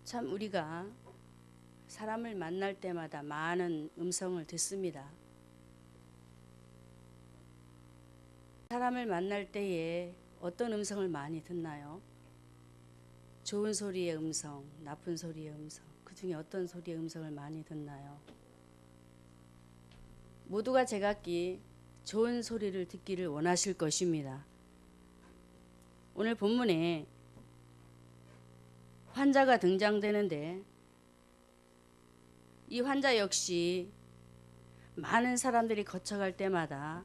참 우리가 사람을 만날 때마다 많은 음성을 듣습니다. 사람을 만날 때에 어떤 음성을 많이 듣나요? 좋은 소리의 음성, 나쁜 소리의 음성, 그 중에 어떤 소리의 음성을 많이 듣나요? 모두가 제각기 좋은 소리를 듣기를 원하실 것입니다. 오늘 본문에 환자가 등장되는데 이 환자 역시 많은 사람들이 거쳐갈 때마다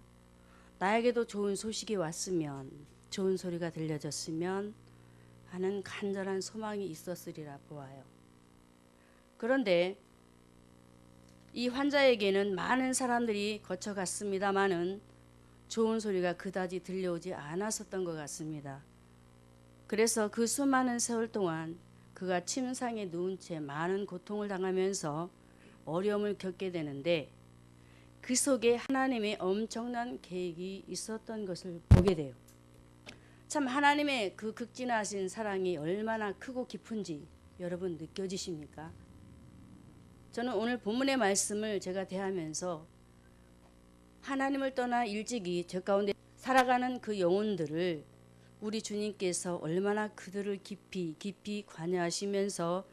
나에게도 좋은 소식이 왔으면, 좋은 소리가 들려졌으면 하는 간절한 소망이 있었으리라 보아요. 그런데 이 환자에게는 많은 사람들이 거쳐갔습니다마는 좋은 소리가 그다지 들려오지 않았었던 것 같습니다. 그래서 그 수많은 세월 동안 그가 침상에 누운 채 많은 고통을 당하면서 어려움을 겪게 되는데 그 속에 하나님의 엄청난 계획이 있었던 것을 보게 돼요. 참 하나님의 그 극진하신 사랑이 얼마나 크고 깊은지 여러분 느껴지십니까? 저는 오늘 본문의 말씀을 제가 대하면서 하나님을 떠나 일찍이 저 가운데 살아가는 그 영혼들을 우리 주님께서 얼마나 그들을 깊이 관여하시면서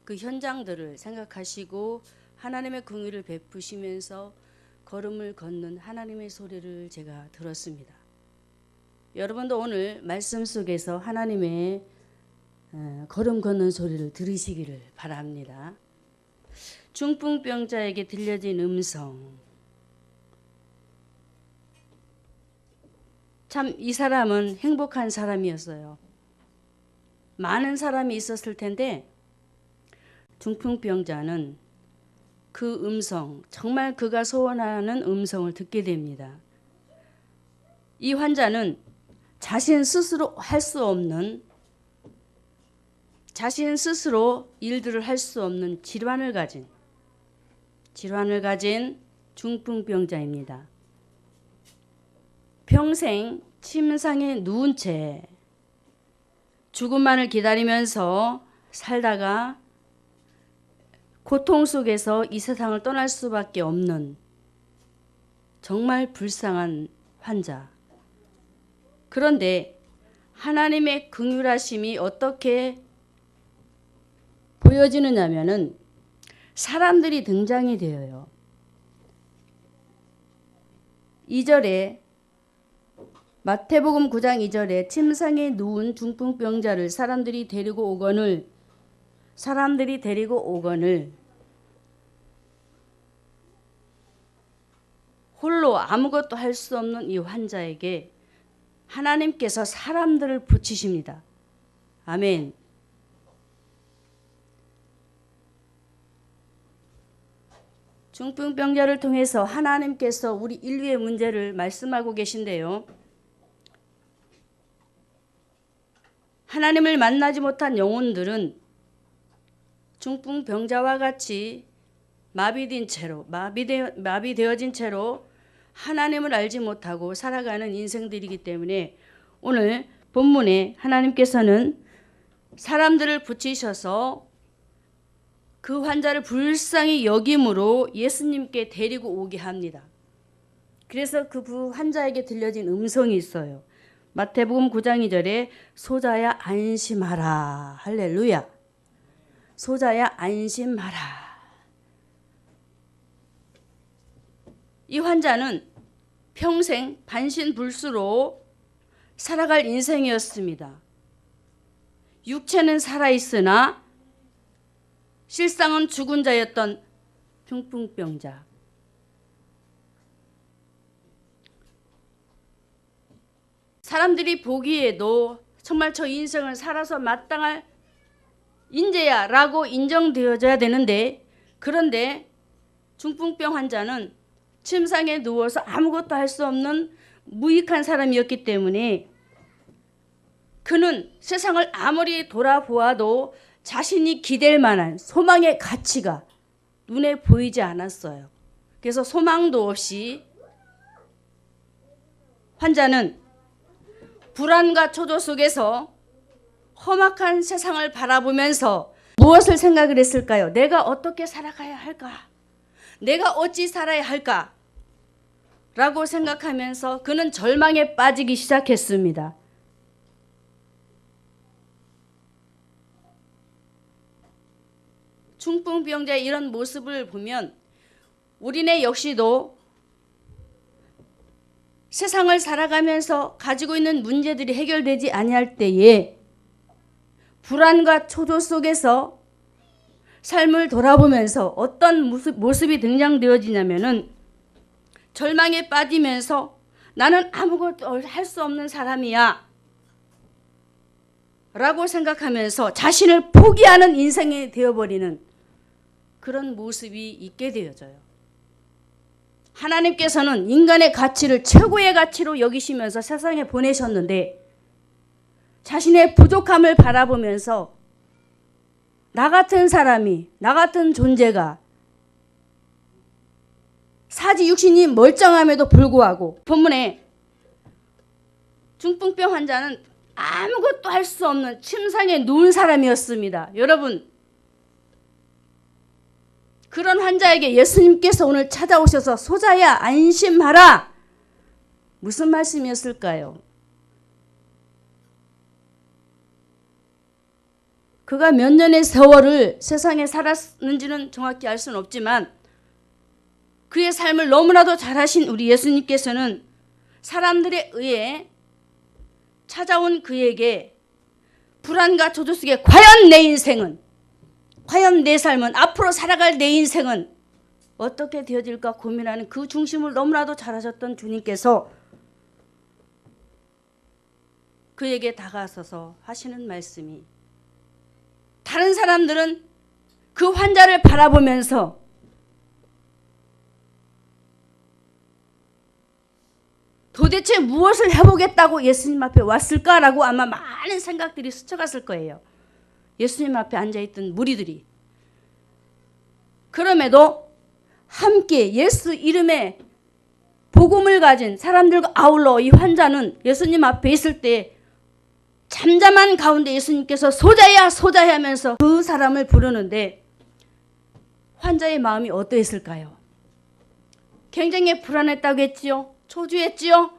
그 현장들을 생각하시고 하나님의 긍휼을 베푸시면서 걸음을 걷는 하나님의 소리를 제가 들었습니다. 여러분도 오늘 말씀 속에서 하나님의 걸음 걷는 소리를 들으시기를 바랍니다. 중풍병자에게 들려진 음성. 참 이 사람은 행복한 사람이었어요. 많은 사람이 있었을 텐데 중풍병자는 그 음성, 정말 그가 소원하는 음성을 듣게 됩니다. 이 환자는 자신 스스로 할 수 없는, 자신 스스로 일들을 할 수 없는 질환을 가진 중풍병자입니다. 평생 침상에 누운 채 죽음만을 기다리면서 살다가 고통 속에서 이 세상을 떠날 수밖에 없는 정말 불쌍한 환자. 그런데 하나님의 긍휼하심이 어떻게 보여지느냐면은 사람들이 등장이 되어요. 2절에 마태복음 9장 2절에 침상에 누운 중풍병자를 사람들이 데리고 오거늘 홀로 아무것도 할 수 없는 이 환자에게 하나님께서 사람들을 붙이십니다. 아멘. 중풍병자를 통해서 하나님께서 우리 인류의 문제를 말씀하고 계신데요. 하나님을 만나지 못한 영혼들은 중풍병자와 같이 마비되어진 채로 하나님을 알지 못하고 살아가는 인생들이기 때문에 오늘 본문에 하나님께서는 사람들을 붙이셔서 그 환자를 불쌍히 여김으로 예수님께 데리고 오게 합니다. 그래서 그 환자에게 들려진 음성이 있어요. 마태복음 9장 2절에 소자야 안심하라. 할렐루야. 소자야 안심하라. 이 환자는 평생 반신불수로 살아갈 인생이었습니다. 육체는 살아있으나 실상은 죽은 자였던 중풍병자. 사람들이 보기에도 정말 저 인생을 살아서 마땅할 인재야 라고 인정되어져야 되는데, 그런데 중풍병 환자는 침상에 누워서 아무것도 할 수 없는 무익한 사람이었기 때문에 그는 세상을 아무리 돌아보아도 자신이 기댈 만한 소망의 가치가 눈에 보이지 않았어요. 그래서 소망도 없이 환자는 불안과 초조 속에서 험악한 세상을 바라보면서 무엇을 생각을 했을까요? 내가 어떻게 살아가야 할까? 내가 어찌 살아야 할까? 라고 생각하면서 그는 절망에 빠지기 시작했습니다. 중풍병자의 이런 모습을 보면 우리네 역시도 세상을 살아가면서 가지고 있는 문제들이 해결되지 아니할 때에 불안과 초조 속에서 삶을 돌아보면서 어떤 모습이 등장되어지냐면은 절망에 빠지면서 나는 아무것도 할 수 없는 사람이야 라고 생각하면서 자신을 포기하는 인생이 되어버리는 그런 모습이 있게 되어져요. 하나님께서는 인간의 가치를 최고의 가치로 여기시면서 세상에 보내셨는데 자신의 부족함을 바라보면서 나 같은 사람이, 나 같은 존재가 사지 육신이 멀쩡함에도 불구하고 본문에 중풍병 환자는 아무것도 할 수 없는 침상에 누운 사람이었습니다. 여러분, 그런 환자에게 예수님께서 오늘 찾아오셔서 소자야 안심하라, 무슨 말씀이었을까요? 그가 몇 년의 세월을 세상에 살았는지는 정확히 알 수는 없지만 그의 삶을 너무나도 잘하신 우리 예수님께서는 사람들에 의해 찾아온 그에게 불안과 조조 속에 과연 내 인생은, 과연 내 삶은, 앞으로 살아갈 내 인생은 어떻게 되어질까 고민하는 그 중심을 너무나도 잘하셨던 주님께서 그에게 다가서서 하시는 말씀이, 다른 사람들은 그 환자를 바라보면서 도대체 무엇을 해보겠다고 예수님 앞에 왔을까라고 아마 많은 생각들이 스쳐갔을 거예요. 예수님 앞에 앉아있던 무리들이. 그럼에도 함께 예수 이름의 복음을 가진 사람들과 아울러 이 환자는 예수님 앞에 있을 때 잠잠한 가운데 예수님께서 소자야 소자야 하면서 그 사람을 부르는데 환자의 마음이 어떠했을까요? 굉장히 불안했다고 했지요. 초조했지요.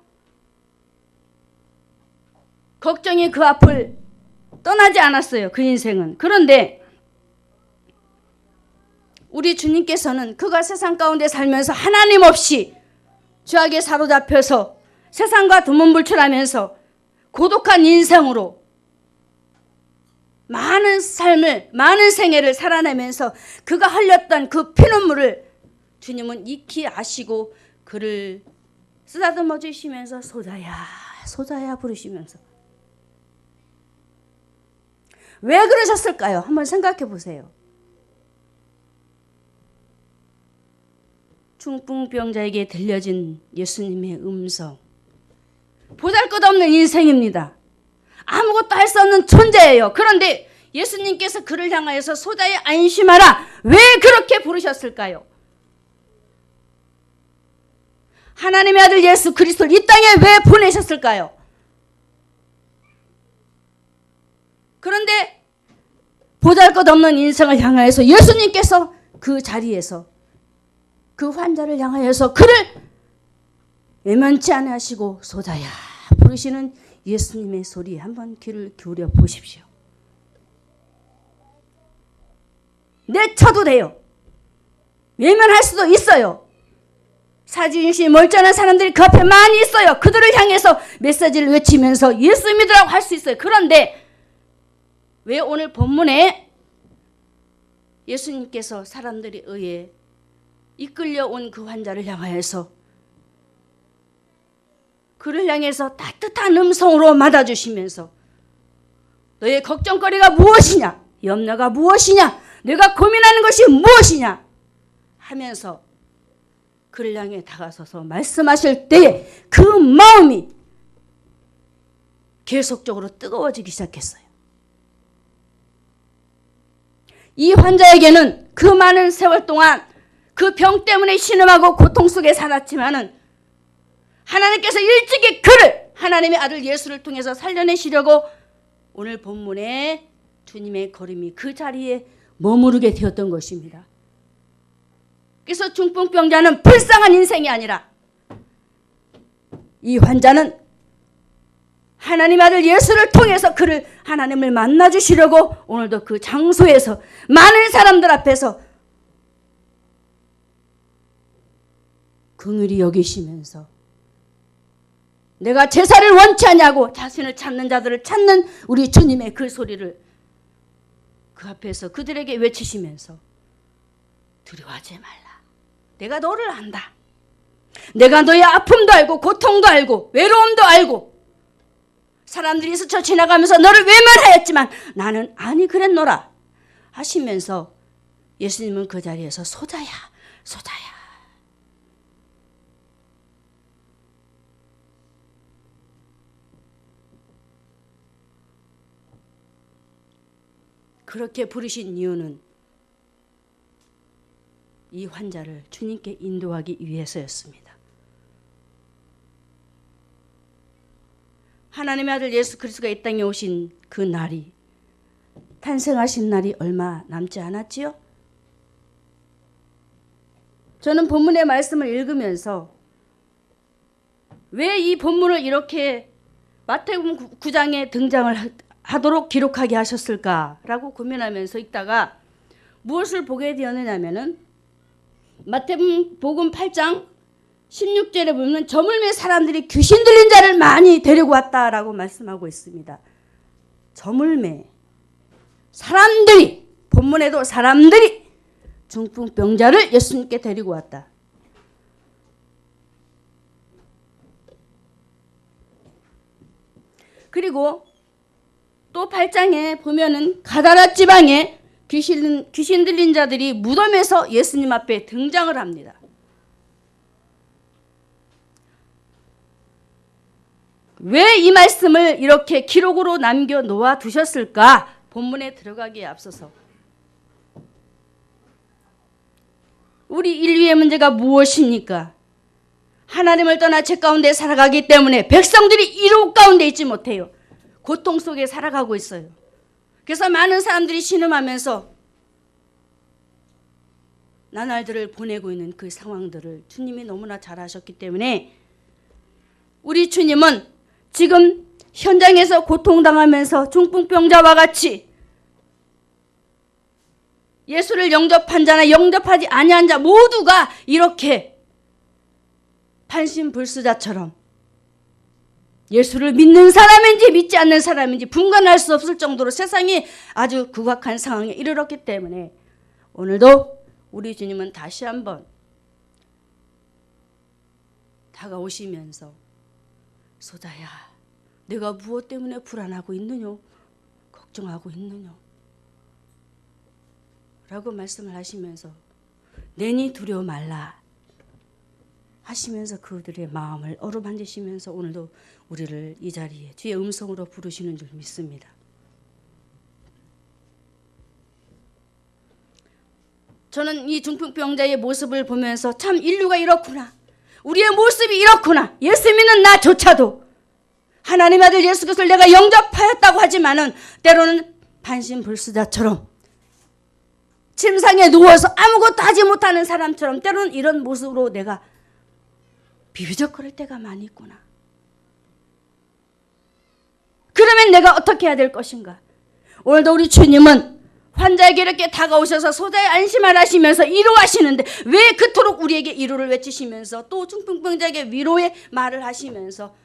걱정이 그 앞을 떠나지 않았어요. 그 인생은. 그런데 우리 주님께서는 그가 세상 가운데 살면서 하나님 없이 죄악에 사로잡혀서 세상과 두문불출하면서 고독한 인생으로 많은 삶을, 많은 생애를 살아내면서 그가 흘렸던 그 피눈물을 주님은 익히 아시고 그를 쓰다듬어 주시면서 소자야 소자야 부르시면서 왜 그러셨을까요? 한번 생각해 보세요. 중풍병자에게 들려진 예수님의 음성, 보잘것없는 인생입니다. 아무것도 할 수 없는 존재예요. 그런데 예수님께서 그를 향하여서 소자야 안심하라, 왜 그렇게 부르셨을까요? 하나님의 아들 예수 그리스도를 이 땅에 왜 보내셨을까요? 그런데 보잘것없는 인생을 향하여서 예수님께서 그 자리에서 그 환자를 향하여서 그를 외면치 않아 하시고 소자야 부르시는 예수님의 소리에 한번 귀를 기울여 보십시오. 내쳐도 돼요. 외면할 수도 있어요. 사지윤시 멀쩡한 사람들이 그 앞에 많이 있어요. 그들을 향해서 메시지를 외치면서 예수 믿으라고 할 수 있어요. 그런데 왜 오늘 본문에 예수님께서 사람들에 의해 이끌려온 그 환자를 향하여서 그를 향해서 따뜻한 음성으로 맞아주시면서 너의 걱정거리가 무엇이냐, 염려가 무엇이냐, 내가 고민하는 것이 무엇이냐 하면서 그를 향해 다가서서 말씀하실 때 그 마음이 계속적으로 뜨거워지기 시작했어요. 이 환자에게는 그 많은 세월 동안 그 병 때문에 신음하고 고통 속에 살았지만은 하나님께서 일찍이 그를 하나님의 아들 예수를 통해서 살려내시려고 오늘 본문에 주님의 걸음이 그 자리에 머무르게 되었던 것입니다. 그래서 중풍병자는 불쌍한 인생이 아니라 이 환자는 하나님 아들 예수를 통해서 그를 하나님을 만나 주시려고 오늘도 그 장소에서 많은 사람들 앞에서 긍휼히 여기시면서 내가 제사를 원치 않냐고 자신을 찾는 자들을 찾는 우리 주님의 그 소리를 그 앞에서 그들에게 외치시면서 두려워하지 말라. 내가 너를 안다. 내가 너의 아픔도 알고 고통도 알고 외로움도 알고 사람들이 스쳐 지나가면서 너를 외면하였지만 나는 아니 그랬노라 하시면서 예수님은 그 자리에서 소자야 소자야 그렇게 부르신 이유는 이 환자를 주님께 인도하기 위해서였습니다. 하나님의 아들 예수 그리스도가 이 땅에 오신 그 날이 탄생하신 날이 얼마 남지 않았지요? 저는 본문의 말씀을 읽으면서 왜 이 본문을 이렇게 마태복음 9장에 등장을 하도록 기록하게 하셨을까라고 고민하면서 읽다가 무엇을 보게 되었느냐면은 마태복음 8장 16절에 보면 저물매 사람들이 귀신 들린 자를 많이 데리고 왔다라고 말씀하고 있습니다. 저물매 사람들이 본문에도 사람들이 중풍병자를 예수님께 데리고 왔다. 그리고 또 8장에 보면은 가다라 지방에 귀신 들린 자들이 무덤에서 예수님 앞에 등장을 합니다. 왜 이 말씀을 이렇게 기록으로 남겨 놓아 두셨을까? 본문에 들어가기에 앞서서 우리 인류의 문제가 무엇입니까? 하나님을 떠나 죄 가운데 살아가기 때문에 백성들이 이루 가운데 있지 못해요. 고통 속에 살아가고 있어요. 그래서 많은 사람들이 신음하면서 나날들을 보내고 있는 그 상황들을 주님이 너무나 잘 아셨기 때문에 우리 주님은 지금 현장에서 고통당하면서 중풍병자와 같이 예수를 영접한 자나 영접하지 아니한 자 모두가 이렇게 판신불수자처럼 예수를 믿는 사람인지 믿지 않는 사람인지 분간할 수 없을 정도로 세상이 아주 극악한 상황에 이르렀기 때문에 오늘도 우리 주님은 다시 한번 다가오시면서 소자야 내가 무엇 때문에 불안하고 있느냐 걱정하고 있느냐 라고 말씀을 하시면서 내니 두려워 말라 하시면서 그들의 마음을 어루만지시면서 오늘도 우리를 이 자리에 주의 음성으로 부르시는 줄 믿습니다. 저는 이 중풍병자의 모습을 보면서 참 인류가 이렇구나. 우리의 모습이 이렇구나. 예수 믿는 나조차도 하나님의 아들 예수 그리스도를 내가 영접하였다고 하지만은 때로는 반신불수자처럼 침상에 누워서 아무것도 하지 못하는 사람처럼 때로는 이런 모습으로 내가 비비적거릴 때가 많이 있구나. 그러면 내가 어떻게 해야 될 것인가? 오늘도 우리 주님은 환자에게 이렇게 다가오셔서 소자의 안심을 하시면서 위로하시는데 왜 그토록 우리에게 위로를 외치시면서 또 중풍병자에게 위로의 말을 하시면서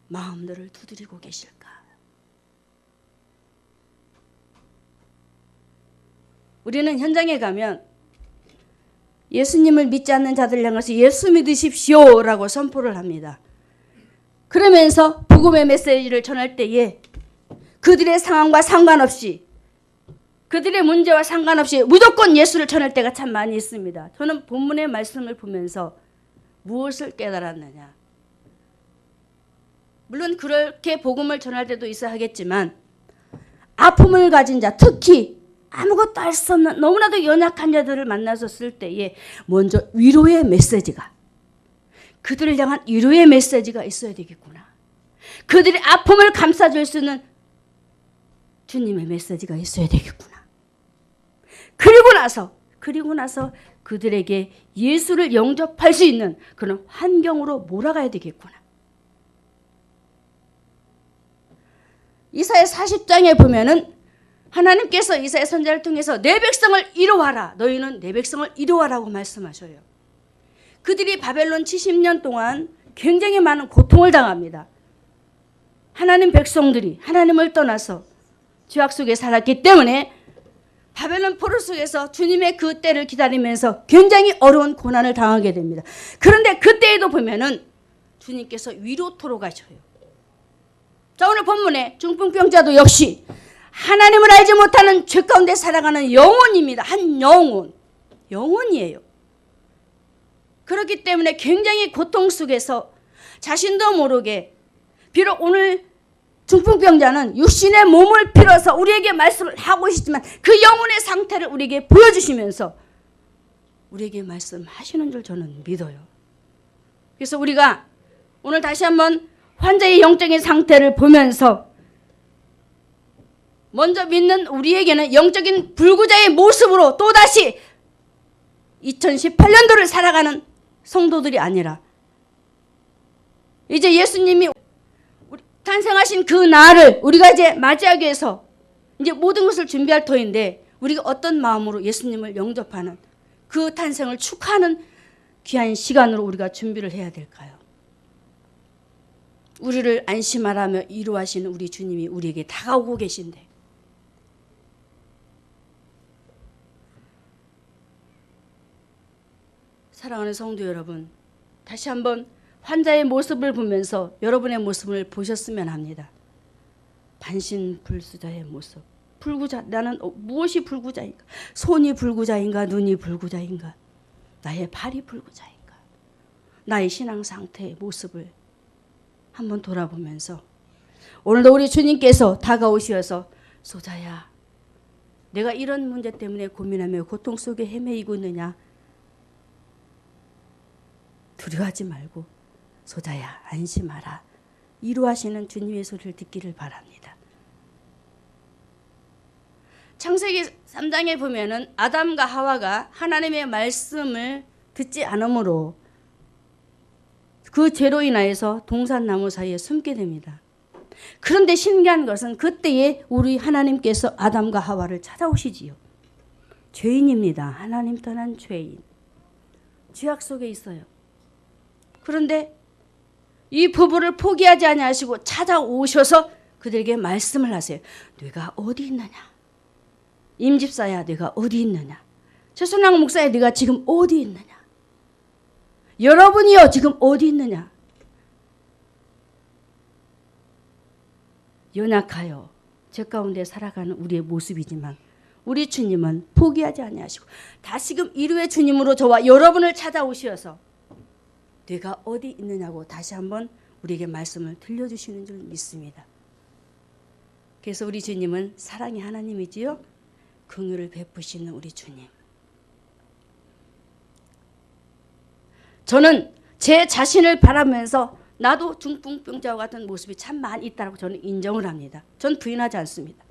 마음들을 두드리고 계실까? 우리는 현장에 가면 예수님을 믿지 않는 자들 향해서 예수 믿으십시오 라고 선포를 합니다. 그러면서 복음의 메시지를 전할 때에 그들의 상황과 상관없이 그들의 문제와 상관없이 무조건 예수를 전할 때가 참 많이 있습니다. 저는 본문의 말씀을 보면서 무엇을 깨달았느냐. 물론 그렇게 복음을 전할 때도 있어야 하겠지만 아픔을 가진 자 특히 아무것도 할 수 없는 너무나도 연약한 자들을 만나섰을 때에 먼저 위로의 메시지가 그들을 향한 위로의 메시지가 있어야 되겠구나. 그들의 아픔을 감싸줄 수 있는 주님의 메시지가 있어야 되겠구나. 그리고 나서 그들에게 예수를 영접할 수 있는 그런 환경으로 몰아가야 되겠구나. 이사야 40장에 보면은 하나님께서 이사야 선지자를 통해서 내 백성을 이루어라. 너희는 내 백성을 이루어라고 말씀하셔요. 그들이 바벨론 70년 동안 굉장히 많은 고통을 당합니다. 하나님 백성들이 하나님을 떠나서 죄악 속에 살았기 때문에 바벨론 포로 속에서 주님의 그 때를 기다리면서 굉장히 어려운 고난을 당하게 됩니다. 그런데 그때에도 보면은 주님께서 위로토로 가셔요. 자, 오늘 본문에 중풍병자도 역시 하나님을 알지 못하는 죄 가운데 살아가는 영혼입니다. 한 영혼이에요. 그렇기 때문에 굉장히 고통 속에서 자신도 모르게, 비록 오늘 중풍병자는 육신의 몸을 빌어서 우리에게 말씀을 하고 있지만 그 영혼의 상태를 우리에게 보여주시면서 우리에게 말씀하시는 줄 저는 믿어요. 그래서 우리가 오늘 다시 한번 환자의 영적인 상태를 보면서 먼저 믿는 우리에게는 영적인 불구자의 모습으로 또다시 2018년도를 살아가는 성도들이 아니라 이제 예수님이 탄생하신 그 날을 우리가 이제 맞이하기 위해서 이제 모든 것을 준비할 터인데 우리가 어떤 마음으로 예수님을 영접하는 그 탄생을 축하하는 귀한 시간으로 우리가 준비를 해야 될까요? 우리를 안심하라며 위로하시는 우리 주님이 우리에게 다가오고 계신데 사랑하는 성도 여러분, 다시 한번 환자의 모습을 보면서 여러분의 모습을 보셨으면 합니다. 반신불수자의 모습. 불구자, 나는 무엇이 불구자인가? 손이 불구자인가? 눈이 불구자인가? 나의 발이 불구자인가? 나의 신앙 상태의 모습을 한번 돌아보면서 오늘도 우리 주님께서 다가오셔서 소자야, 내가 이런 문제 때문에 고민하며 고통 속에 헤매이고 있느냐? 두려워하지 말고 소자야 안심하라. 위로하시는 주님의 소리를 듣기를 바랍니다. 창세기 3장에 보면은 아담과 하와가 하나님의 말씀을 듣지 않으므로 그 죄로 인하여서 동산나무 사이에 숨게 됩니다. 그런데 신기한 것은 그때에 우리 하나님께서 아담과 하와를 찾아오시지요. 죄인입니다. 하나님 떠난 죄인. 죄악 속에 있어요. 그런데 이 부부를 포기하지 아니하시고 찾아오셔서 그들에게 말씀을 하세요. 네가 어디 있느냐? 임집사야, 네가 어디 있느냐? 최순랑 목사야, 네가 지금 어디 있느냐? 여러분이요, 지금 어디 있느냐? 연약하여 죄 가운데 살아가는 우리의 모습이지만 우리 주님은 포기하지 아니하시고 다시금 이루의 주님으로 저와 여러분을 찾아오셔서 네가 어디 있느냐고 다시 한번 우리에게 말씀을 들려주시는 줄 믿습니다. 그래서 우리 주님은 사랑의 하나님이지요. 긍휼을 베푸시는 우리 주님. 저는 제 자신을 바라면서 나도 중풍병자와 같은 모습이 참 많이 있다고 저는 인정을 합니다. 전 부인하지 않습니다.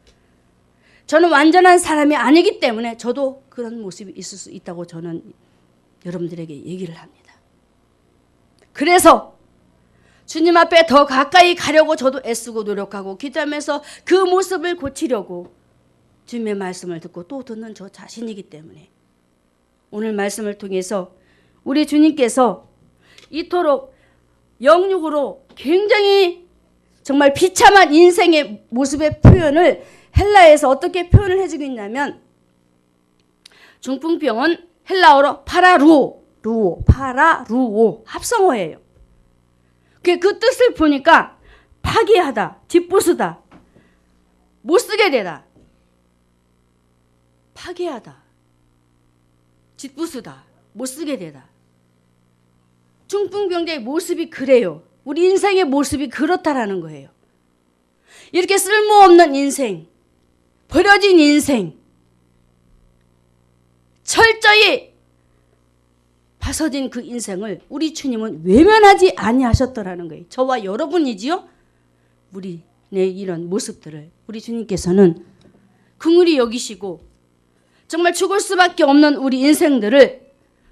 저는 완전한 사람이 아니기 때문에 저도 그런 모습이 있을 수 있다고 저는 여러분들에게 얘기를 합니다. 그래서 주님 앞에 더 가까이 가려고 저도 애쓰고 노력하고 기도하면서 그 모습을 고치려고 주님의 말씀을 듣고 또 듣는 저 자신이기 때문에 오늘 말씀을 통해서 우리 주님께서 이토록 영육으로 굉장히 정말 비참한 인생의 모습의 표현을 헬라에서 어떻게 표현을 해주고 있냐면 중풍병은 헬라어로 파라루오 합성어예요. 그 뜻을 보니까 파괴하다, 짓부수다, 못쓰게 되다, 파괴하다, 짓부수다, 못쓰게 되다. 중풍병자의 모습이 그래요. 우리 인생의 모습이 그렇다라는 거예요. 이렇게 쓸모없는 인생, 버려진 인생, 철저히 파서진 그 인생을 우리 주님은 외면하지 아니하셨더라는 거예요. 저와 여러분이지요. 우리의 이런 모습들을 우리 주님께서는 긍휼히 여기시고 정말 죽을 수밖에 없는 우리 인생들을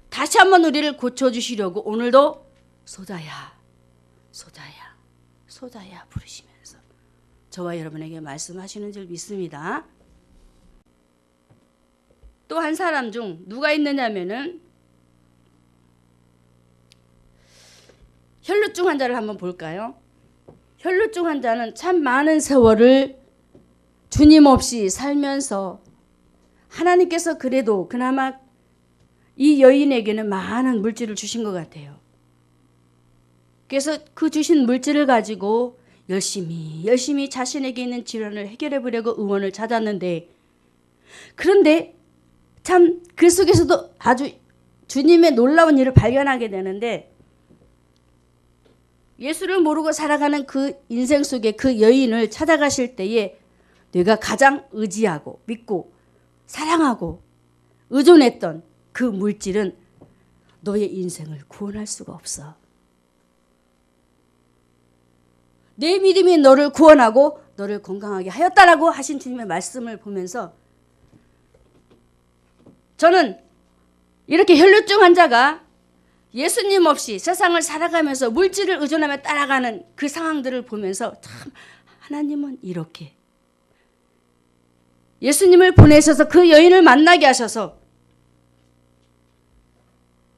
다시 한번 우리를 고쳐주시려고 오늘도 소자야, 소자야, 소자야 부르시면서 저와 여러분에게 말씀하시는 줄 믿습니다. 또 한 사람 중 누가 있느냐면은 혈루증 환자를 한번 볼까요? 혈루증 환자는 참 많은 세월을 주님 없이 살면서 하나님께서 그래도 그나마 이 여인에게는 많은 물질을 주신 것 같아요. 그래서 그 주신 물질을 가지고 열심히 자신에게 있는 질환을 해결해 보려고 의원을 찾았는데, 그런데 참 그 속에서도 아주 주님의 놀라운 일을 발견하게 되는데, 예수를 모르고 살아가는 그 인생 속에 그 여인을 찾아가실 때에 내가 가장 의지하고 믿고 사랑하고 의존했던 그 물질은 너의 인생을 구원할 수가 없어. 내 믿음이 너를 구원하고 너를 건강하게 하였다라고 하신 주님의 말씀을 보면서 저는 이렇게 혈루증 환자가 예수님 없이 세상을 살아가면서 물질을 의존하며 따라가는 그 상황들을 보면서 참 하나님은 이렇게 예수님을 보내셔서 그 여인을 만나게 하셔서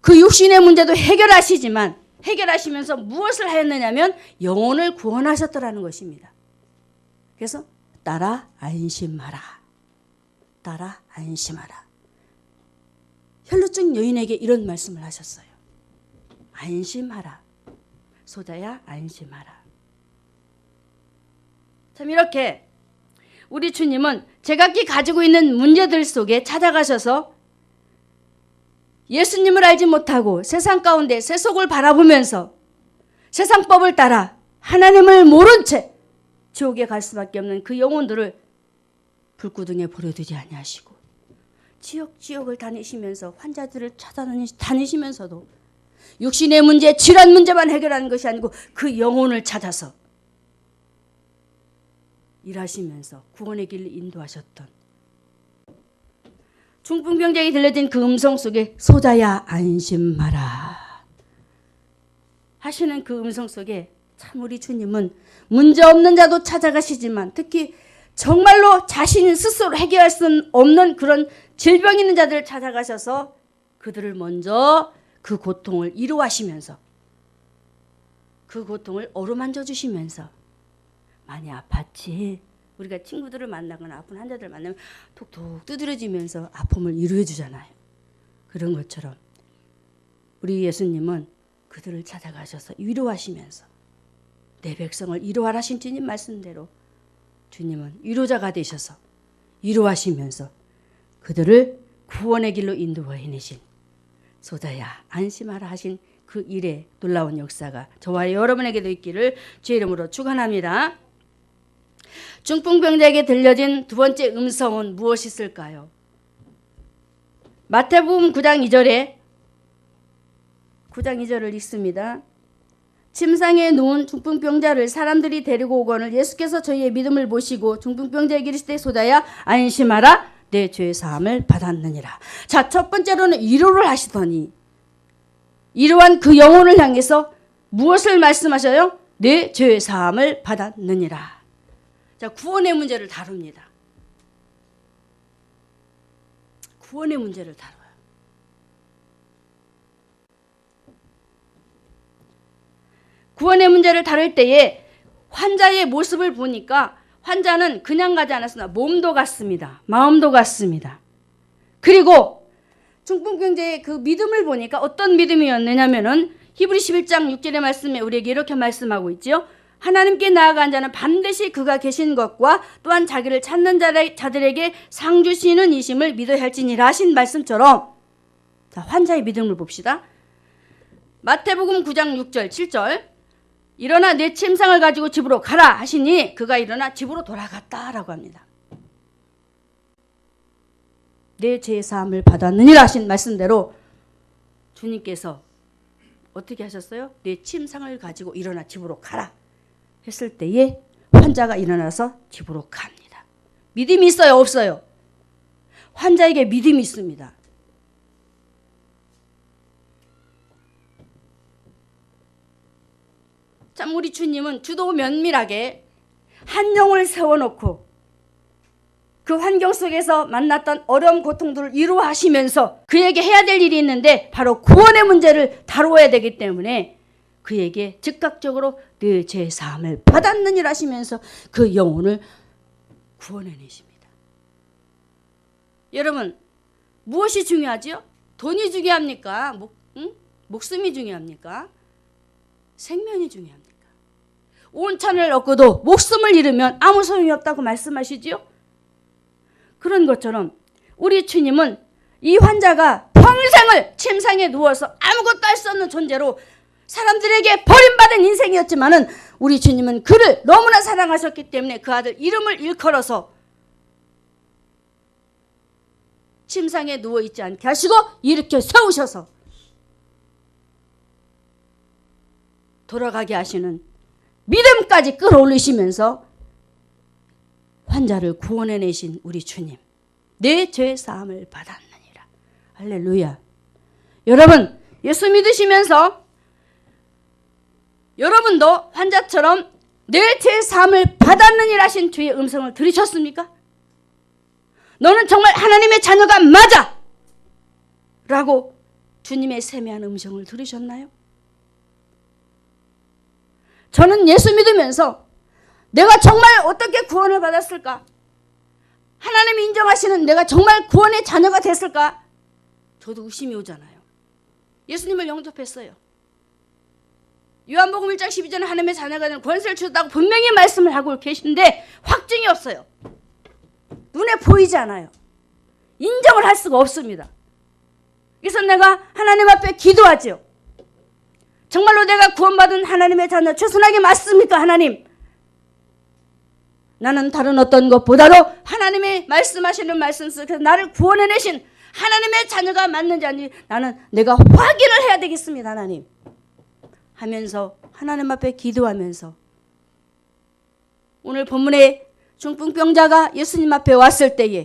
그 육신의 문제도 해결하시면서 무엇을 하였느냐면 영혼을 구원하셨더라는 것입니다. 그래서 따라 안심하라. 따라 안심하라. 혈루증 여인에게 이런 말씀을 하셨어요. 안심하라. 소자야 안심하라. 참 이렇게 우리 주님은 제각기 가지고 있는 문제들 속에 찾아가셔서 예수님을 알지 못하고 세상 가운데 세속을 바라보면서 세상법을 따라 하나님을 모른 채 지옥에 갈 수밖에 없는 그 영혼들을 불구덩이에 버려두지 아니하시고 지역을 다니시면서 환자들을 찾아다니시면서도 육신의 문제, 질환 문제만 해결하는 것이 아니고 그 영혼을 찾아서 일하시면서 구원의 길을 인도하셨던 중풍병자에게 들려진 그 음성 속에 소자야 안심하라 하시는 그 음성 속에 참 우리 주님은 문제없는 자도 찾아가시지만 특히 정말로 자신 스스로 해결할 수 없는 그런 질병 있는 자들을 찾아가셔서 그들을 먼저 그 고통을 이루하시면서 그 고통을 어루만져 주시면서 많이 아팠지? 우리가 친구들을 만나거나 아픈 환자들을 만나면 톡톡 두드려지면서 아픔을 이루어 주잖아요. 그런 것처럼 우리 예수님은 그들을 찾아가셔서 위로하시면서 내 백성을 위로하라 하신 주님 말씀대로 주님은 위로자가 되셔서 위로하시면서 그들을 구원의 길로 인도해 내신 소자야 안심하라 하신 그 일의 놀라운 역사가 저와 여러분에게도 있기를 주의 이름으로 축원합니다. 중풍병자에게 들려진 두 번째 음성은 무엇이 있을까요? 마태복음 9장 2절을 읽습니다. 침상에 누운 중풍병자를 사람들이 데리고 오거늘 예수께서 저희의 믿음을 보시고 중풍병자에게 이르시되 소자야 안심하라 내 죄의 사함을 받았느니라. 자, 첫 번째로는 위로를 하시더니 이러한 그 영혼을 향해서 무엇을 말씀하셔요? 내 죄의 사함을 받았느니라. 자, 구원의 문제를 다룹니다. 구원의 문제를 다뤄요. 구원의 문제를 다룰 때에 환자의 모습을 보니까 환자는 그냥 가지 않았으나 몸도 갔습니다. 마음도 갔습니다. 그리고 중풍병자의 그 믿음을 보니까 어떤 믿음이었느냐면은 히브리 11장 6절의 말씀에 우리에게 이렇게 말씀하고 있지요. 하나님께 나아간 자는 반드시 그가 계신 것과 또한 자기를 찾는 자들에게 상 주시는 이심을 믿어야 할지니라 하신 말씀처럼 자, 환자의 믿음을 봅시다. 마태복음 9장 6절 7절 일어나 내 침상을 가지고 집으로 가라 하시니 그가 일어나 집으로 돌아갔다라고 합니다. 내 죄의 사함을 받았느니라 하신 말씀대로 주님께서 어떻게 하셨어요? 내 침상을 가지고 일어나 집으로 가라 했을 때에 환자가 일어나서 집으로 갑니다. 믿음이 있어요? 없어요? 환자에게 믿음이 있습니다. 참 우리 주님은 주도 면밀하게 한 영혼을 세워놓고 그 환경 속에서 만났던 어려움 고통들을 위로하시면서 그에게 해야 될 일이 있는데 바로 구원의 문제를 다루어야 되기 때문에 그에게 즉각적으로 네 죄 사함을 받았느니라 하시면서 그 영혼을 구원해내십니다. 여러분, 무엇이 중요하죠? 돈이 중요합니까? 목숨이 중요합니까? 생명이 중요합니까? 온천을 얻고도 목숨을 잃으면 아무 소용이 없다고 말씀하시지요? 그런 것처럼 우리 주님은 이 환자가 평생을 침상에 누워서 아무것도 할 수 없는 존재로 사람들에게 버림받은 인생이었지만은 우리 주님은 그를 너무나 사랑하셨기 때문에 그 아들 이름을 일컬어서 침상에 누워있지 않게 하시고 일으켜 세우셔서 돌아가게 하시는 믿음까지 끌어올리시면서 환자를 구원해내신 우리 주님, 내 죄 사함을 받았느니라. 할렐루야. 여러분, 예수 믿으시면서 여러분도 환자처럼 내 죄 사함을 받았느니라 하신 주의 음성을 들으셨습니까? 너는 정말 하나님의 자녀가 맞아! 라고 주님의 세미한 음성을 들으셨나요? 저는 예수 믿으면서 내가 정말 어떻게 구원을 받았을까? 하나님이 인정하시는 내가 정말 구원의 자녀가 됐을까? 저도 의심이 오잖아요. 예수님을 영접했어요. 요한복음 1장 12절에 하나님의 자녀가 되는 권세를 주셨다고 분명히 말씀을 하고 계신데 확증이 없어요. 눈에 보이지 않아요. 인정을 할 수가 없습니다. 그래서 내가 하나님 앞에 기도하죠. 정말로 내가 구원받은 하나님의 자녀 최선하게 맞습니까, 하나님? 나는 다른 어떤 것보다도 하나님의 말씀하시는 말씀 속에서 나를 구원해내신 하나님의 자녀가 맞는지 아닌지 나는 내가 확인을 해야 되겠습니다, 하나님. 하면서 하나님 앞에 기도하면서 오늘 본문에 중풍병자가 예수님 앞에 왔을 때에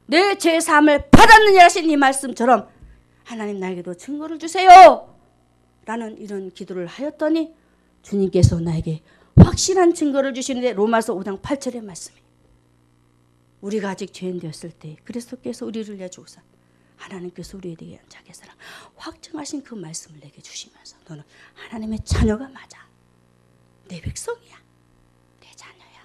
내 죄 사함을 받았느냐 하신 이 말씀처럼 하나님 나에게도 증거를 주세요 라는 이런 기도를 하였더니 주님께서 나에게 확실한 증거를 주시는데 로마서 5장 8절의 말씀이에요. 우리가 아직 죄인 되었을 때 그리스도께서 우리를 내주사 하나님께서 우리에 대한 자기 사랑 확증하신 그 말씀을 내게 주시면서 너는 하나님의 자녀가 맞아. 내 백성이야. 내 자녀야.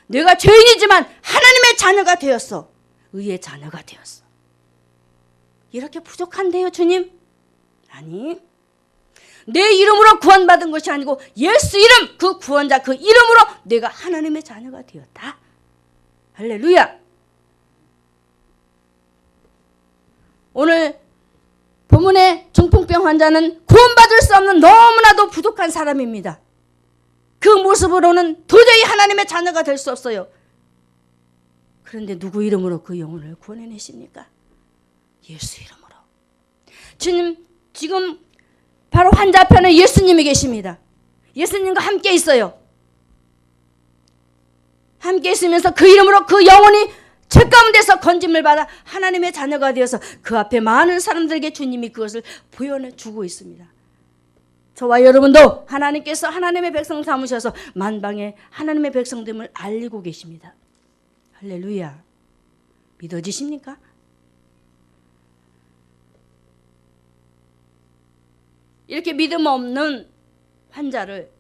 내가 죄인이지만 하나님의 자녀가 되었어. 의의 자녀가 되었어. 이렇게 부족한데요, 주님? 아니, 내 이름으로 구원받은 것이 아니고 예수 이름, 그 구원자 그 이름으로 내가 하나님의 자녀가 되었다. 할렐루야. 오늘 본문의 중풍병 환자는 구원받을 수 없는 너무나도 부족한 사람입니다. 그 모습으로는 도저히 하나님의 자녀가 될 수 없어요. 그런데 누구 이름으로 그 영혼을 구원해내십니까? 예수 이름으로. 주님, 지금 바로 환자 앞에는 예수님이 계십니다. 예수님과 함께 있어요. 함께 있으면서 그 이름으로 그 영혼이 죄 가운데서 건짐을 받아 하나님의 자녀가 되어서 그 앞에 많은 사람들에게 주님이 그것을 보여내 주고 있습니다. 저와 여러분도 하나님께서 하나님의 백성 삼으셔서 만방에 하나님의 백성됨을 알리고 계십니다. 할렐루야. 믿어지십니까? 이렇게 믿음 없는 환자를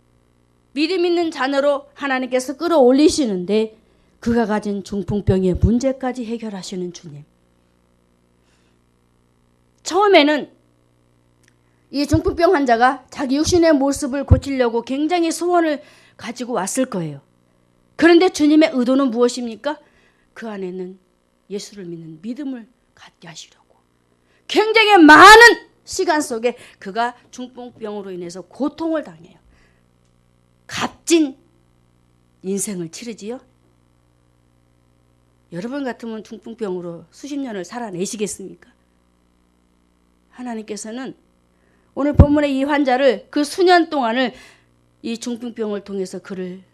믿음 있는 자녀로 하나님께서 끌어올리시는데 그가 가진 중풍병의 문제까지 해결하시는 주님. 처음에는 이 중풍병 환자가 자기 육신의 모습을 고치려고 굉장히 소원을 가지고 왔을 거예요. 그런데 주님의 의도는 무엇입니까? 그 안에는 예수를 믿는 믿음을 갖게 하시려고. 굉장히 많은 시간 속에 그가 중풍병으로 인해서 고통을 당해요. 값진 인생을 치르지요. 여러분 같으면 중풍병으로 수십 년을 살아내시겠습니까? 하나님께서는 오늘 본문의 이 환자를 그 수년 동안을 이 중풍병을 통해서 그를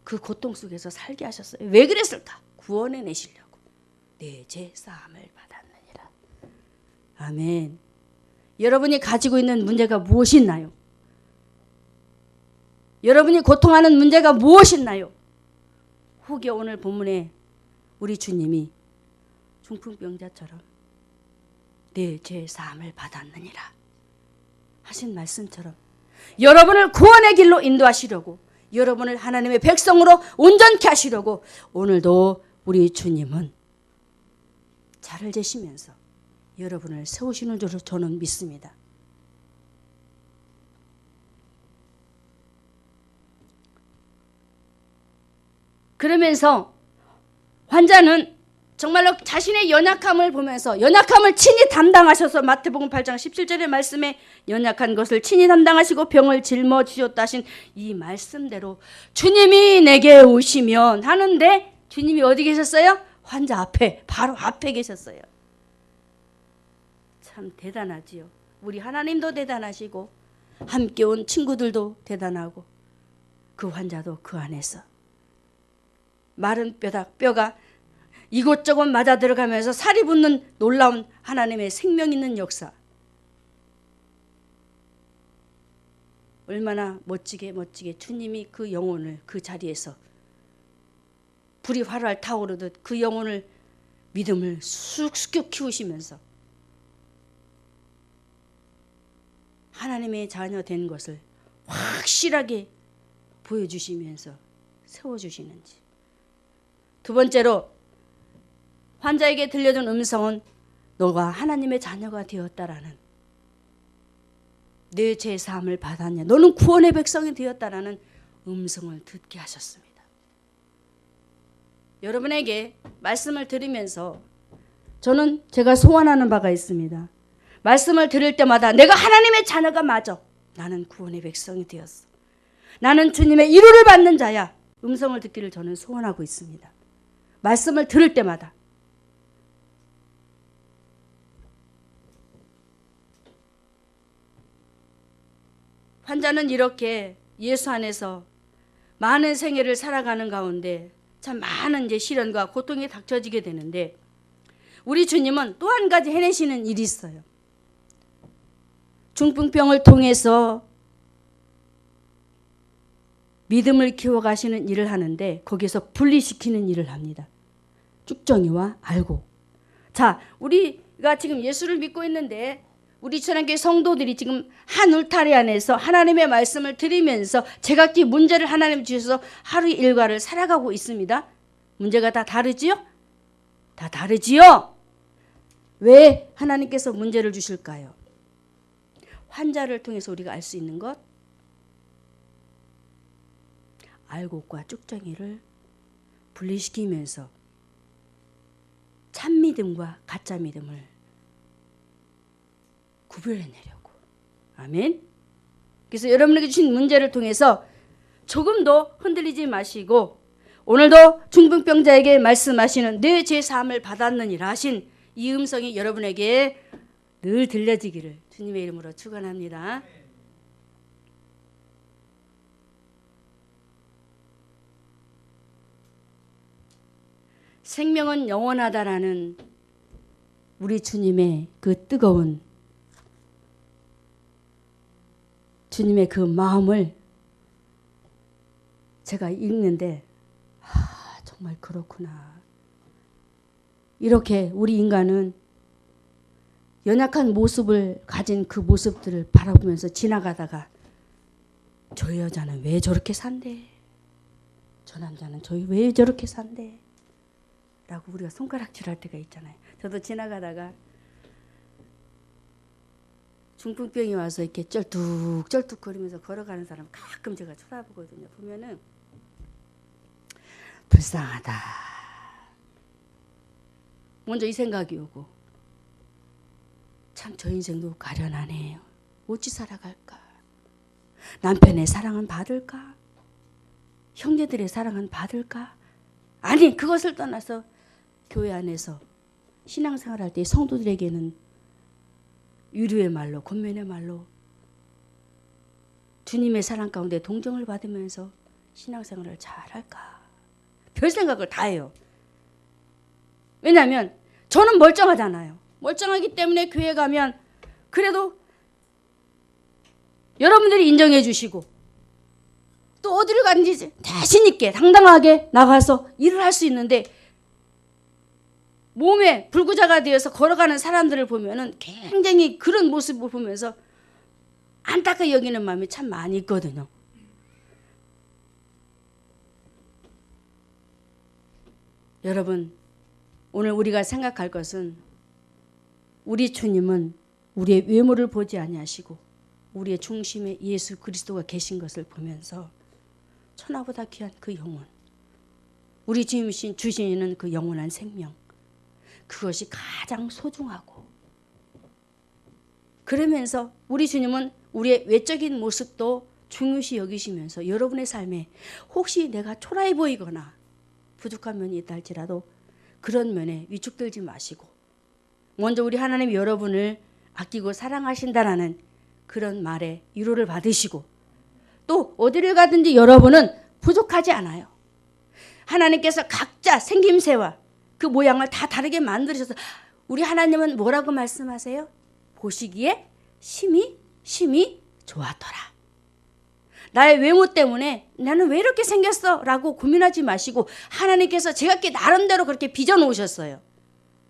그 고통 속에서 살게 하셨어요. 왜 그랬을까? 구원해내시려고. 내 죄 사함을 받았느니라. 아멘. 여러분이 가지고 있는 문제가 무엇이 있나요? 여러분이 고통하는 문제가 무엇이 있나요? 혹여 오늘 본문에 우리 주님이 중풍병자처럼 내 죄 사함을 받았느니라 하신 말씀처럼 여러분을 구원의 길로 인도하시려고, 여러분을 하나님의 백성으로 온전케 하시려고 오늘도 우리 주님은 자를 재시면서 여러분을 세우시는 줄로 저는 믿습니다. 그러면서 환자는 정말로 자신의 연약함을 보면서, 연약함을 친히 담당하셔서 마태복음 8장 17절의 말씀에 연약한 것을 친히 담당하시고 병을 짊어지셨다 하신 이 말씀대로 주님이 내게 오시면 하는데, 주님이 어디 계셨어요? 환자 앞에, 바로 앞에 계셨어요. 참 대단하지요. 우리 하나님도 대단하시고 함께 온 친구들도 대단하고 그 환자도 그 안에서 마른 뼈가 이곳저곳 맞아 들어가면서 살이 붙는 놀라운 하나님의 생명 있는 역사. 얼마나 멋지게 주님이 그 영혼을 그 자리에서 불이 활활 타오르듯 그 영혼을, 믿음을 쑥쑥 키우시면서 하나님의 자녀 된 것을 확실하게 보여주시면서 세워주시는지. 두 번째로 환자에게 들려준 음성은 너가 하나님의 자녀가 되었다라는, 내 죄 사함을 받았냐, 너는 구원의 백성이 되었다라는 음성을 듣게 하셨습니다. 여러분에게 말씀을 들으면서 저는 제가 소원하는 바가 있습니다. 말씀을 들을 때마다 내가 하나님의 자녀가 맞아, 나는 구원의 백성이 되었어, 나는 주님의 이루를 받는 자야, 음성을 듣기를 저는 소원하고 있습니다. 말씀을 들을 때마다. 환자는 이렇게 예수 안에서 많은 생애를 살아가는 가운데 참 많은 이제 시련과 고통이 닥쳐지게 되는데, 우리 주님은 또 한 가지 해내시는 일이 있어요. 중풍병을 통해서 믿음을 키워가시는 일을 하는데 거기에서 분리시키는 일을 합니다. 쭉정이와 알고. 자, 우리가 지금 예수를 믿고 있는데 우리 천안교회 성도들이 지금 한 울타리 안에서 하나님의 말씀을 들으면서 제각기 문제를 하나님 주셔서 하루 일과를 살아가고 있습니다. 문제가 다 다르지요? 다 다르지요? 왜 하나님께서 문제를 주실까요? 환자를 통해서 우리가 알 수 있는 것, 알곡과 쭉정이를 분리시키면서 참 믿음과 가짜 믿음을 구별해내려고. 아멘. 그래서 여러분에게 주신 문제를 통해서 조금도 흔들리지 마시고 오늘도 중풍병자에게 말씀하시는 내 죄 사함을 받았느니라 하신 이 음성이 여러분에게 늘 들려지기를 주님의 이름으로 축원합니다. 생명은 영원하다라는 우리 주님의 그 뜨거운 주님의 그 마음을 제가 읽는데 정말 그렇구나. 이렇게 우리 인간은 연약한 모습을 가진 그 모습들을 바라보면서 지나가다가 저 여자는 왜 저렇게 산대? 저 남자는 왜 저렇게 산대? 라고 우리가 손가락질할 때가 있잖아요. 저도 지나가다가 중풍병이 와서 이렇게 쩔뚝쩔뚝 거리면서 걸어가는 사람 가끔 제가 쳐다보거든요. 보면은 불쌍하다. 먼저 이 생각이 오고, 참 저 인생도 가련하네요. 어찌 살아갈까? 남편의 사랑은 받을까? 형제들의 사랑은 받을까? 아니, 그것을 떠나서 교회 안에서 신앙생활할 때 성도들에게는 위로의 말로, 권면의 말로 주님의 사랑 가운데 동정을 받으면서 신앙생활을 잘할까? 별 생각을 다 해요. 왜냐하면 저는 멀쩡하잖아요. 멀쩡하기 때문에 교회 가면 그래도 여러분들이 인정해 주시고 또 어디를 가든지 자신 있게 당당하게 나가서 일을 할 수 있는데 몸에 불구자가 되어서 걸어가는 사람들을 보면은 굉장히 그런 모습을 보면서 안타깝게 여기는 마음이 참 많이 있거든요. 여러분, 오늘 우리가 생각할 것은 우리 주님은 우리의 외모를 보지 아니하시고 우리의 중심에 예수 그리스도가 계신 것을 보면서 천하보다 귀한 그 영혼, 우리 주님이신 주시는 그 영원한 생명, 그것이 가장 소중하고, 그러면서 우리 주님은 우리의 외적인 모습도 중요시 여기시면서 여러분의 삶에 혹시 내가 초라해 보이거나 부족한 면이 있다 할지라도 그런 면에 위축되지 마시고 먼저 우리 하나님 여러분을 아끼고 사랑하신다라는 그런 말에 위로를 받으시고 또 어디를 가든지 여러분은 부족하지 않아요. 하나님께서 각자 생김새와 그 모양을 다 다르게 만드셔서 우리 하나님은 뭐라고 말씀하세요? 보시기에 심히 좋았더라. 나의 외모 때문에 나는 왜 이렇게 생겼어? 라고 고민하지 마시고 하나님께서 제각기 나름대로 그렇게 빚어놓으셨어요.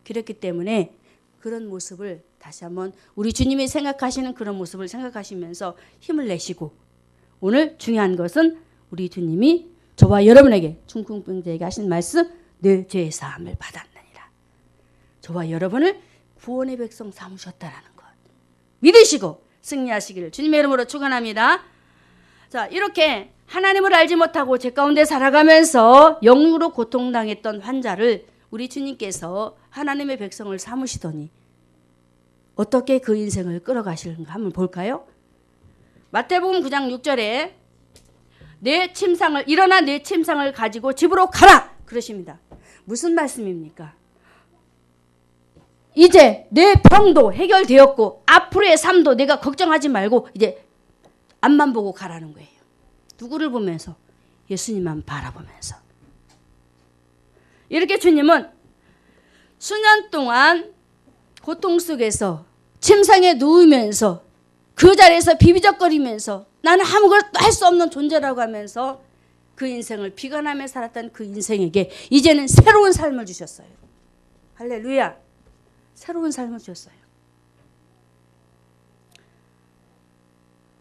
그렇기 때문에 그런 모습을 다시 한번 우리 주님이 생각하시는 그런 모습을 생각하시면서 힘을 내시고 오늘 중요한 것은 우리 주님이 저와 여러분에게 중풍병자에게 하신 말씀 내 죄의 사함을 받았느니라. 저와 여러분을 구원의 백성 삼으셨다라는 것 믿으시고 승리하시기를 주님의 이름으로 축원합니다. 자, 이렇게 하나님을 알지 못하고 죄 가운데 살아가면서 영으로 고통당했던 환자를 우리 주님께서 하나님의 백성을 삼으시더니 어떻게 그 인생을 끌어가시는가 한번 볼까요? 마태복음 9장 6절에 일어나 내 침상을 가지고 집으로 가라 그러십니다. 무슨 말씀입니까? 이제 내 병도 해결되었고 앞으로의 삶도 내가 걱정하지 말고 이제 앞만 보고 가라는 거예요. 누구를 보면서? 예수님만 바라보면서. 이렇게 주님은 수년 동안 고통 속에서 침상에 누우면서 그 자리에서 비비적거리면서 나는 아무것도 할 수 없는 존재라고 하면서 그 인생을 비관하며 살았던 그 인생에게 이제는 새로운 삶을 주셨어요. 할렐루야. 새로운 삶을 주셨어요.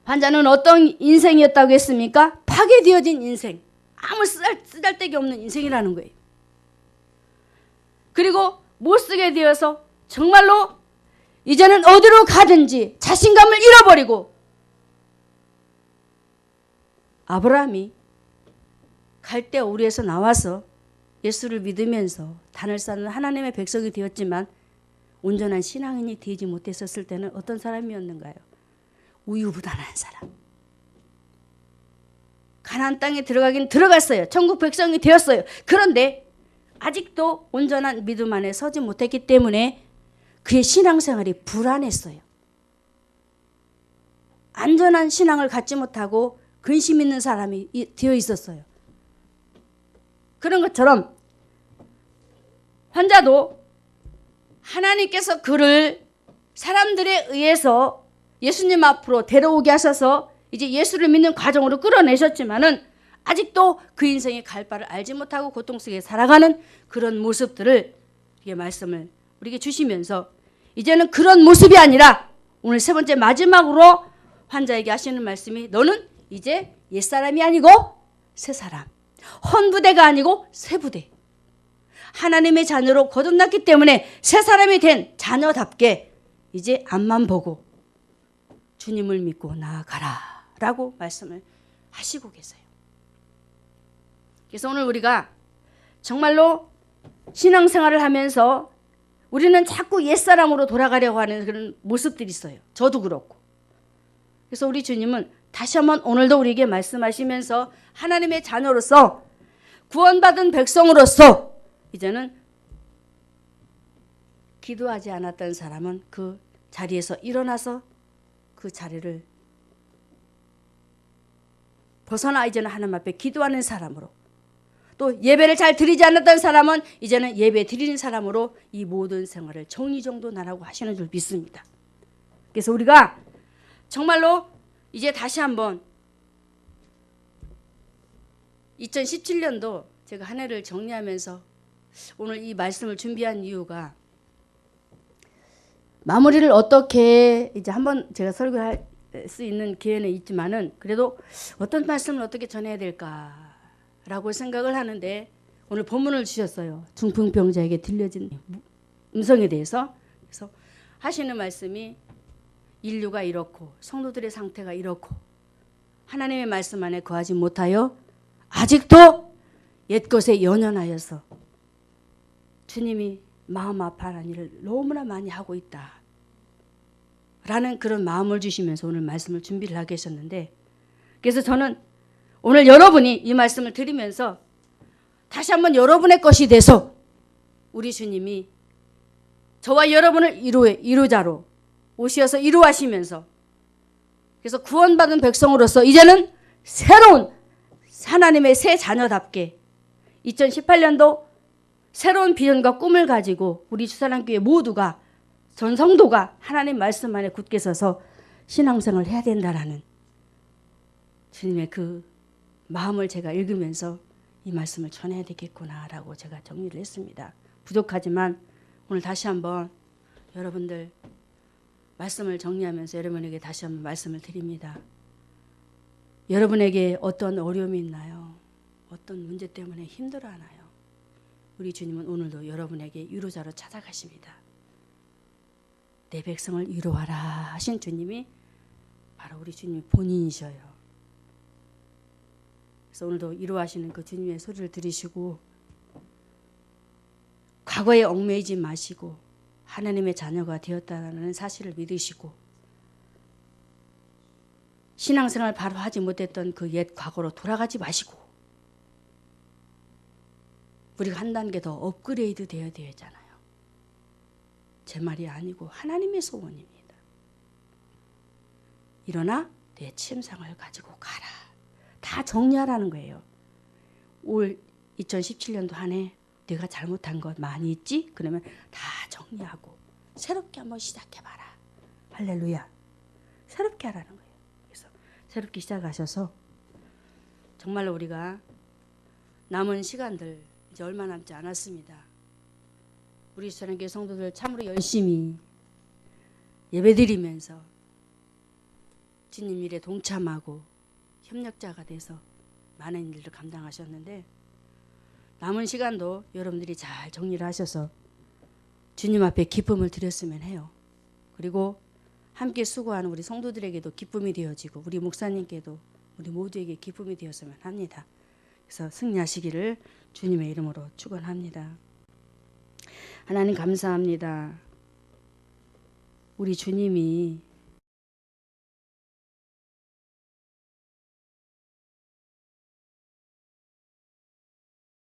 환자는 어떤 인생이었다고 했습니까? 파괴되어진 인생. 아무 쓰잘데기 없는 인생이라는 거예요. 그리고 못 쓰게 되어서 정말로 이제는 어디로 가든지 자신감을 잃어버리고 아브라함이 갈대 우리에서 나와서 예수를 믿으면서 단을 쌓는 하나님의 백성이 되었지만 온전한 신앙인이 되지 못했었을 때는 어떤 사람이었는가요? 우유부단한 사람. 가나안 땅에 들어가긴 들어갔어요. 천국 백성이 되었어요. 그런데 아직도 온전한 믿음 안에 서지 못했기 때문에 그의 신앙생활이 불안했어요. 안전한 신앙을 갖지 못하고 근심 있는 사람이 되어 있었어요. 그런 것처럼 환자도 하나님께서 그를 사람들에 의해서 예수님 앞으로 데려오게 하셔서 이제 예수를 믿는 과정으로 끌어내셨지만은 아직도 그 인생의 갈 바를 알지 못하고 고통 속에 살아가는 그런 모습들을 이게 말씀을 우리에게 주시면서 이제는 그런 모습이 아니라 오늘 세 번째 마지막으로 환자에게 하시는 말씀이 너는 이제 옛사람이 아니고 새사람, 헌부대가 아니고 새부대, 하나님의 자녀로 거듭났기 때문에 새사람이 된 자녀답게 이제 앞만 보고 주님을 믿고 나아가라 라고 말씀을 하시고 계세요. 그래서 오늘 우리가 정말로 신앙생활을 하면서 우리는 자꾸 옛사람으로 돌아가려고 하는 그런 모습들이 있어요. 저도 그렇고. 그래서 우리 주님은 다시 한번 오늘도 우리에게 말씀하시면서 하나님의 자녀로서 구원받은 백성으로서 이제는 기도하지 않았던 사람은 그 자리에서 일어나서 그 자리를 벗어나 이제는 하나님 앞에 기도하는 사람으로 또 예배를 잘 드리지 않았던 사람은 이제는 예배 드리는 사람으로 이 모든 생활을 정리정돈하라고 하시는 줄 믿습니다. 그래서 우리가 정말로 이제 다시 한번 2017년도 제가 한 해를 정리하면서 오늘 이 말씀을 준비한 이유가 마무리를 어떻게 이제 한번 제가 설교할 수 있는 기회는 있지만은 그래도 어떤 말씀을 어떻게 전해야 될까라고 생각을 하는데 오늘 본문을 주셨어요. 중풍병자에게 들려진 음성에 대해서. 그래서 하시는 말씀이 인류가 이렇고 성도들의 상태가 이렇고 하나님의 말씀 안에 거하지 못하여 아직도 옛것에 연연하여서 주님이 마음 아파하는 일을 너무나 많이 하고 있다 라는 그런 마음을 주시면서 오늘 말씀을 준비를 하게 하셨는데, 그래서 저는 오늘 여러분이 이 말씀을 들으면서 다시 한번 여러분의 것이 돼서 우리 주님이 저와 여러분을 이루자로 오시어서 이루하시면서 그래서 구원받은 백성으로서 이제는 새로운 하나님의 새 자녀답게 2018년도 새로운 비전과 꿈을 가지고 우리 주사랑교회 모두가 전 성도가 하나님 말씀 안에 굳게 서서 신앙생활을 해야 된다라는 주님의 그 마음을 제가 읽으면서 이 말씀을 전해야 되겠구나라고 제가 정리를 했습니다. 부족하지만 오늘 다시 한번 여러분들 말씀을 정리하면서 여러분에게 다시 한번 말씀을 드립니다. 여러분에게 어떤 어려움이 있나요? 어떤 문제 때문에 힘들어하나요? 우리 주님은 오늘도 여러분에게 위로자로 찾아가십니다. 내 백성을 위로하라 하신 주님이 바로 우리 주님 본인이셔요. 그래서 오늘도 위로하시는 그 주님의 소리를 들으시고 과거에 얽매이지 마시고 하나님의 자녀가 되었다는 사실을 믿으시고 신앙생활 바로 하지 못했던 그 옛 과거로 돌아가지 마시고 우리가 한 단계 더 업그레이드 되어야 되잖아요. 제 말이 아니고 하나님의 소원입니다. 일어나 내 침상을 가지고 가라. 다 정리하라는 거예요. 올 2017년도 한 해 내가 잘못한 것 많이 있지? 그러면 다 정리하고 새롭게 한번 시작해봐라. 할렐루야. 새롭게 하라는 거예요. 그래서 새롭게 시작하셔서 정말로 우리가 남은 시간들 이제 얼마 남지 않았습니다. 우리 주사랑교회 성도들 참으로 열심히 예배드리면서 주님 일에 동참하고 협력자가 돼서 많은 일을 감당하셨는데 남은 시간도 여러분들이 잘 정리를 하셔서 주님 앞에 기쁨을 드렸으면 해요. 그리고 함께 수고하는 우리 성도들에게도 기쁨이 되어지고 우리 목사님께도 우리 모두에게 기쁨이 되었으면 합니다. 그래서 승리하시기를 주님의 이름으로 축원합니다. 하나님 감사합니다. 우리 주님이